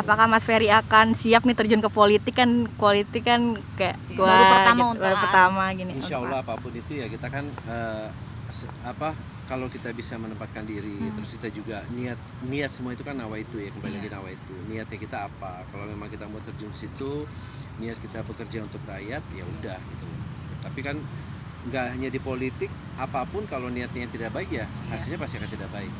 apakah Mas Ferry akan siap nih terjun ke politik kan kayak Baru pertama gitu, untuk baru pertama gini. Insya Allah apapun itu ya kita kan kalau kita bisa menempatkan diri, terus kita juga niat semua itu kan nawaitu ya, kembali lagi nawaitu. Niatnya kita apa? Kalau memang kita mau terjun ke situ, niat kita bekerja untuk rakyat, ya udah gitu. Tapi kan nggak hanya di politik, apapun kalau niatnya yang tidak baik ya hasilnya pasti akan tidak baik.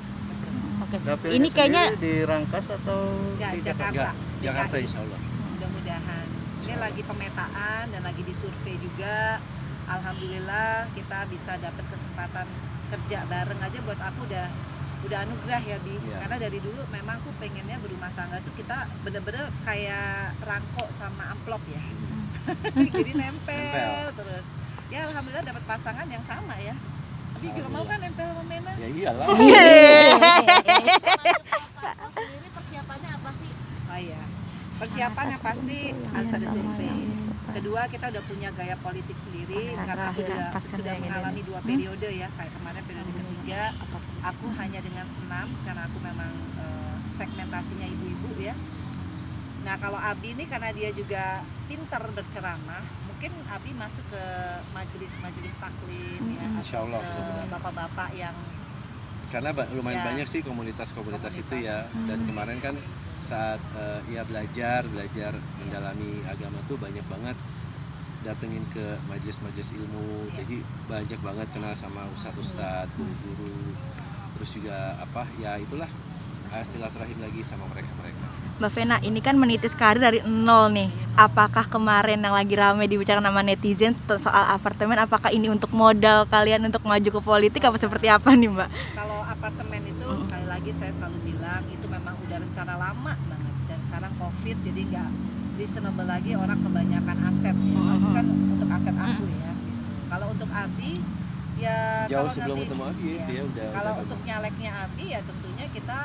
Oke. Dapilnya Ini kayaknya sendiri di Rangkas atau Ya, di Jakarta? Jakarta. Jakarta DKI. insya Allah. Mudah-mudahan. Ini lagi pemetaan dan lagi disurvei juga. Alhamdulillah kita bisa dapat kesempatan kerja bareng aja, buat aku udah anugerah ya Bi. Ya. Karena dari dulu memang aku pengennya berumah tangga tuh kita bener-bener kayak rangkok sama amplop ya. Jadi nempel terus. Ya alhamdulillah dapat pasangan yang sama ya. Abi juga mau kan nempel sama Mena? Ya iyalah. sendiri persiapannya apa sih? Oh iya. Persiapannya pasti harus ada survei. Kedua, kita udah punya gaya politik sendiri karena aku sudah mengalami 2 periode ya. Kayak kemarin periode ketiga, aku hanya dengan senam karena aku memang segmentasinya ibu-ibu ya. Nah, kalau Abi ini karena dia juga pintar berceramah, mungkin Abi masuk ke majelis-majelis taklim ya, Insya Allah, atau ke mudah-mudahan. bapak-bapak yang Karena lumayan Ya. banyak sih komunitas-komunitas itu ya. Dan kemarin kan saat ya belajar mendalami agama tuh banyak banget datengin ke majelis-majelis ilmu. Ya. Jadi banyak banget kenal sama ustadz-ustadz, guru-guru. Terus juga ya itulah silaturahim lagi sama mereka-mereka. Mbak Vena, ini kan menitis karir dari nol nih. Apakah kemarin yang lagi ramai dibicarakan sama netizen soal apartemen, apakah ini untuk modal kalian untuk maju ke politik apa seperti apa nih Mbak? Kalau apartemen itu sekali lagi saya selalu bilang itu memang udah rencana lama banget, dan sekarang COVID jadi nggak reasonable lagi, orang kebanyakan aset ya. Itu kan untuk aset aku ya. Kalau untuk Abi ya Jauh kalau sebelum nanti ketemu Abi ya, dia udah kalau memang. untuk nyaleknya Abi ya tentunya kita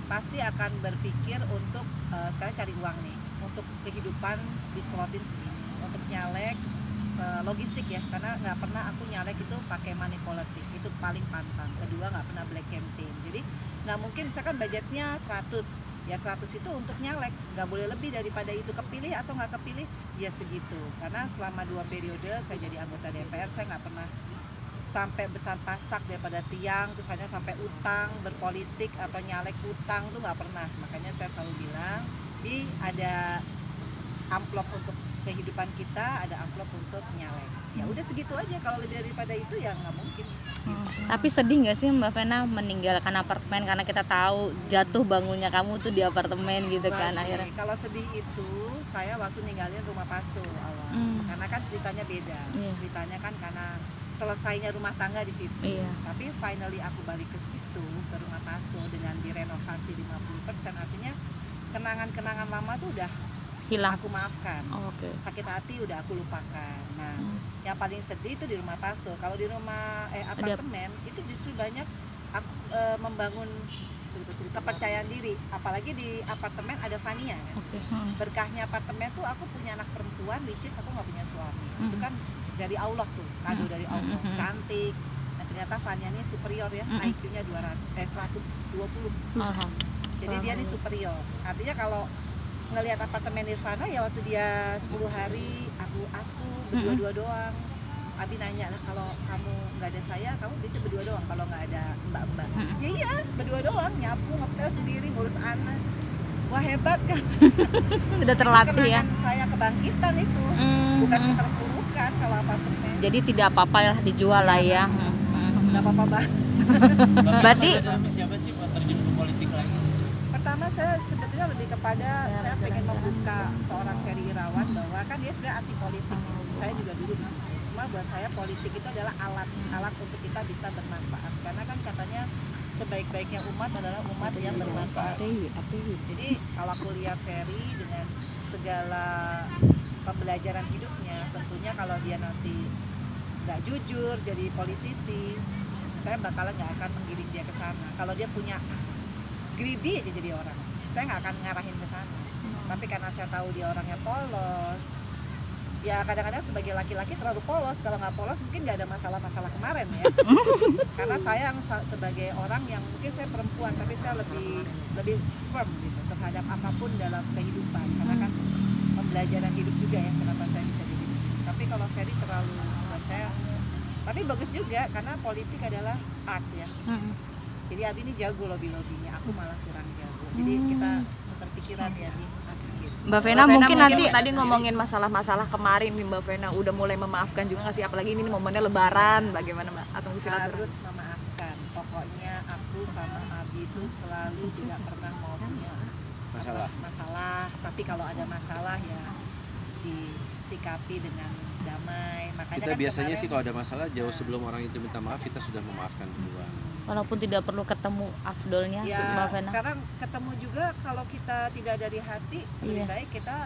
pasti akan berpikir untuk sekarang cari uang nih untuk kehidupan dislotin segini, untuk nyalek logistik ya, karena nggak pernah aku nyalek itu pakai money politik, itu paling pantang. Kedua, nggak pernah black campaign, jadi nggak mungkin misalkan budgetnya 100 ya 100 itu untuk nyalek, nggak boleh lebih daripada itu. Kepilih atau nggak kepilih ya segitu, karena selama 2 periode saya jadi anggota DPR saya nggak pernah sampai besar pasak daripada tiang terus hanya sampai utang berpolitik atau nyalek utang tuh nggak pernah. Makanya saya selalu bilang ada amplop untuk kehidupan kita, ada amplop untuk nyalek, ya udah segitu aja. Kalau lebih daripada itu ya nggak mungkin. Tapi sedih nggak sih Mbak Vena meninggalkan apartemen karena kita tahu jatuh bangunnya kamu tuh di apartemen gitu kan Masih. akhirnya. Kalau sedih itu saya waktu ninggalin rumah Paso awal, karena kan ceritanya beda. Iya. Ceritanya kan karena selesainya rumah tangga di situ. Iya. Tapi finally aku balik ke situ, ke rumah Paso dengan direnovasi 50%, artinya kenangan-kenangan lama tuh udah Hilang. aku maafkan. Oh, oke. Sakit hati udah aku lupakan. Nah, yang paling sedih itu di rumah Paso. Kalau di rumah apartemen itu justru banyak aku, membangun kepercayaan diri. Apalagi di apartemen ada Fania kan. Oke. Berkahnya apartemen tuh aku punya anak perempuan, which is aku nggak punya suami. Itu kan dari Allah tuh, kado dari Allah. Cantik. Nah, ternyata Fania ini superior ya, IQ-nya 120. Alhamdulillah. Jadi dia nih superior. Artinya kalau ngelihat apartemen Nirvana ya waktu dia 10 hari aku asuh berdua-dua doang. Abi nanya lah, kalau kamu nggak ada saya, kamu bisa berdua doang kalau nggak ada mbak-mbak. Ya iya, berdua doang, nyapu, ngepel sendiri, ngurus anak. Wah hebat kan. Sudah terlatih ya. Kenangan saya kebangkitan itu, bukan keterpurukan kalau apartemen. Jadi tidak apa-apa lah dijual lah ya. Nggak apa-apa banget. Berarti Siapa sih buat terjun ke politik lagi? Pertama saya sebetulnya lebih kepada saya pengen membuka seorang Ferry Irawan bahwa kan dia sebenarnya anti politik. Saya juga dulu. Cuma buat saya politik itu adalah alat untuk kita bisa bermanfaat. Karena kan katanya sebaik-baiknya umat adalah umat yang bermanfaat. Jadi kalau aku lihat Ferry dengan segala pembelajaran hidupnya, tentunya kalau dia nanti nggak jujur jadi politisi, saya bakalan nggak akan menggiring dia ke sana. Kalau dia punya greedy aja jadi orang, saya nggak akan ngarahin ke sana. Tapi karena saya tahu dia orangnya polos, ya kadang-kadang sebagai laki-laki terlalu polos. Kalau nggak polos mungkin nggak ada masalah-masalah kemarin ya. Karena karena saya yang sebagai orang yang mungkin saya perempuan tapi saya lebih firm gitu terhadap apapun dalam kehidupan karena kan pembelajaran hidup juga ya kenapa saya bisa jadi. Tapi kalau Ferry terlalu buat saya, tapi bagus juga karena politik adalah art ya. Jadi Abi ini jago lobby-lobbynya, aku malah kurang jago. Jadi kita berpikiran ya nih. Mbak Vena mungkin nanti tadi ngomongin masalah-masalah kemarin nih Mbak Vena udah mulai memaafkan juga nggak sih, apalagi ini momennya Lebaran, bagaimana Mbak? Atau silaturahmi? Harus memaafkan. Pokoknya aku sama Abi itu selalu juga pernah mau punya masalah. Tapi kalau ada masalah ya disikapi dengan damai. Makanya Kita kan biasanya kemarin, sih kalau ada masalah jauh sebelum orang itu minta maaf kita sudah memaafkan duluan. Walaupun tidak perlu ketemu afdolnya ya Mbak Vena. sekarang ketemu juga kalau kita tidak dari hati lebih Iya. baik kita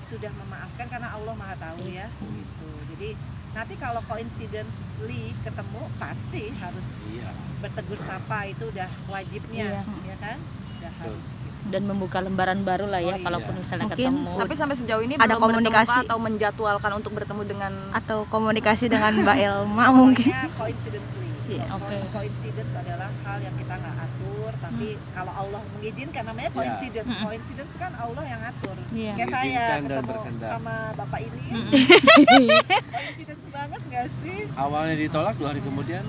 sudah memaafkan karena Allah Maha tahu ya gitu. Jadi nanti kalau coincidentally ketemu pasti harus Iya. bertegur sapa, itu udah wajibnya ya kan, udah harus gitu. Dan membuka lembaran baru lah ya Oh, iya. kalaupun misalnya Mungkin, ketemu. Tapi sampai sejauh ini Ada belum bertemu komunikasi. kah atau menjadwalkan untuk bertemu dengan atau komunikasi dengan Mbak Elma mungkin. Pokoknya coincidentally. Iya. Oke. Coincidence adalah hal yang kita nggak atur, tapi kalau Allah mengizinkan namanya coincidence. Coincidence kan Allah yang ngatur. Iya. Kayak saya Mengizinkan dan ketemu berkehendak. sama bapak ini, coincidence banget nggak sih? Awalnya ditolak 2 hari kemudian,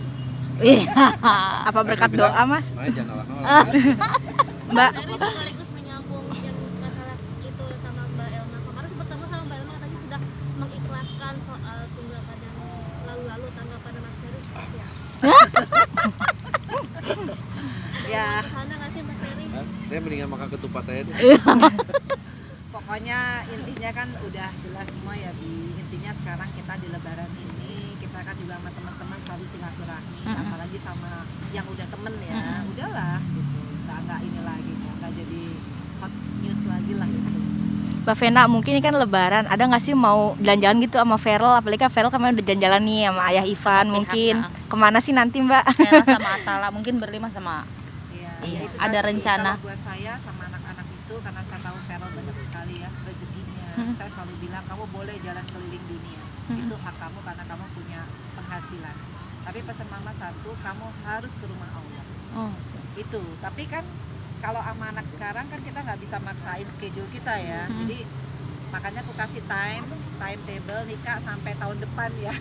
Apa berkat bilang, doa Mas? makanya jangan nolak-nolak. Mbak Tapi sekaligus menyambung yang masalah itu sama Mbak Elma. Kemarin sempat ketemu sama Mbak Elma katanya sudah mengikhlaskan soal tunggakan yang lalu-lalu, tanggapan Mas Ferry seperti apa? Ya, Sana nggak sih Mas Ferry? Hah? Saya mendingan makan ketupat aja deh. pokoknya intinya kan udah jelas semua ya Bi. Intinya sekarang kita di Lebaran ini kita kan juga sama teman-teman selalu silaturahmi, apalagi sama yang udah temen ya. Udahlah gitu, nggak ini lagi, nggak jadi hot news lagi lah gitu. Mbak Vena mungkin ini kan Lebaran, ada nggak sih mau jalan-jalan gitu sama Ferel? Apalagi kan Ferel kemarin udah jalan-jalan nih sama Ayah Ivan mungkin. Kemana sih nanti Mbak? Vena sama Atala mungkin berlima sama Iya, itu ada tadi. rencana. Kalau buat saya sama anak-anak itu karena saya tahu Feral banyak sekali ya rezekinya. Saya selalu bilang kamu boleh jalan keliling dunia. Itu hak kamu karena kamu punya penghasilan. Tapi pesan mama satu, kamu harus ke rumah Allah. Oh. Itu. Tapi kan kalau sama anak sekarang kan kita nggak bisa maksain schedule kita ya. Jadi makanya aku kasih timetable nikah sampai tahun depan ya.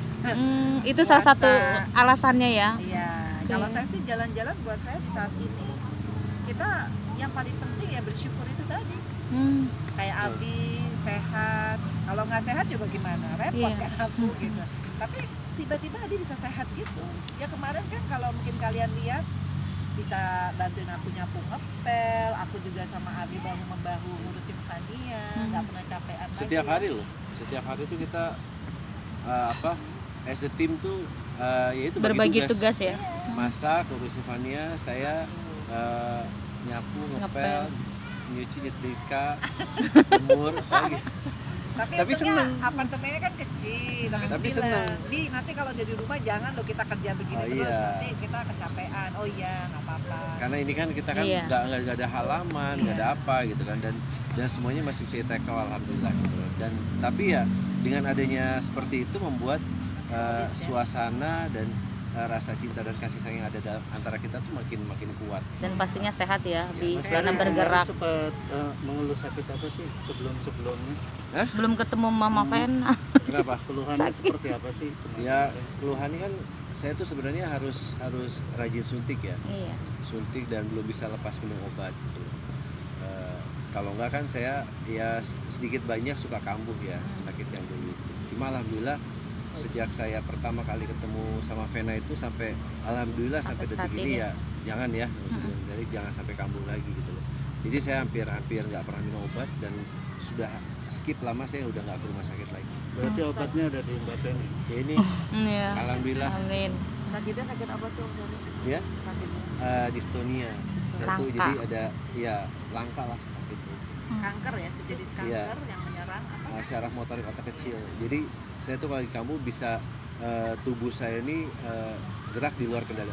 Itu salah Puasa. satu alasannya ya. Iya, kalau saya sih jalan-jalan buat saya di saat ini kita yang paling penting ya bersyukur itu tadi. Kayak Abi sehat, kalau nggak sehat coba gimana, repot Iya. kan aku gitu. Tapi tiba-tiba Abi bisa sehat gitu. Ya kemarin kan kalau mungkin kalian lihat bisa bantuin aku nyapu ngepel, aku juga sama Abi bahu membahu ngurusin Fania, nggak pernah capean lagi. Setiap hari loh, setiap hari tuh kita as a team tuh yaitu Berbagi tugas ya. Masak, urusin Fania, saya nyapu, ngepel, nyuci, nyetrika, jemur, lagi. Tapi seneng. apartemennya kan kecil, tapi Tapi bilang, seneng. Bi nanti kalau jadi rumah jangan lo kita kerja begini Oh, terus, iya. nanti kita kecapean. Oh iya, nggak apa-apa. Karena ini kan kita kan Iya. nggak ada halaman, nggak ada apa gitu kan, dan semuanya masih bisa tackle alhamdulillah gitu. Dan tapi ya dengan adanya seperti itu membuat Solid, ya. suasana dan rasa cinta dan kasih sayang yang ada antara kita tuh makin kuat. Dan pastinya sehat ya, Bi, Sehat. karena bergerak. Sempat mengeluh sakit apa sih sebelumnya? Belum ketemu Mama Vena. Kenapa? Keluhannya Sakit. seperti apa sih? Ya keluhannya kan saya tuh sebenarnya harus rajin suntik ya, Iya. suntik dan belum bisa lepas minum obat gitu. Kalau enggak kan saya ya sedikit banyak suka kambuh ya sakit yang dulu itu. Cuma alhamdulillah sejak saya pertama kali ketemu sama Vena itu sampai alhamdulillah sampai Sampai detik saat ini ini. ya jangan ya, jadi jangan sampai kambuh lagi gitu loh. Jadi saya hampir nggak pernah minum obat dan sudah skip lama, saya udah nggak ke rumah sakit lagi. Berarti obatnya ada di Mbak Penny. Ya ini Iya. alhamdulillah Amin. sakitnya sakit apa sih Om Doni? ya Sakitnya. dystonia. Saya tuh Langka. jadi ada ya langka lah sakit itu. Kanker ya, sejenis kanker Iya. yang menyerang apa? Syaraf motorik otak kecil. Jadi saya tuh kalau di kamu bisa tubuh saya ini gerak di luar kendali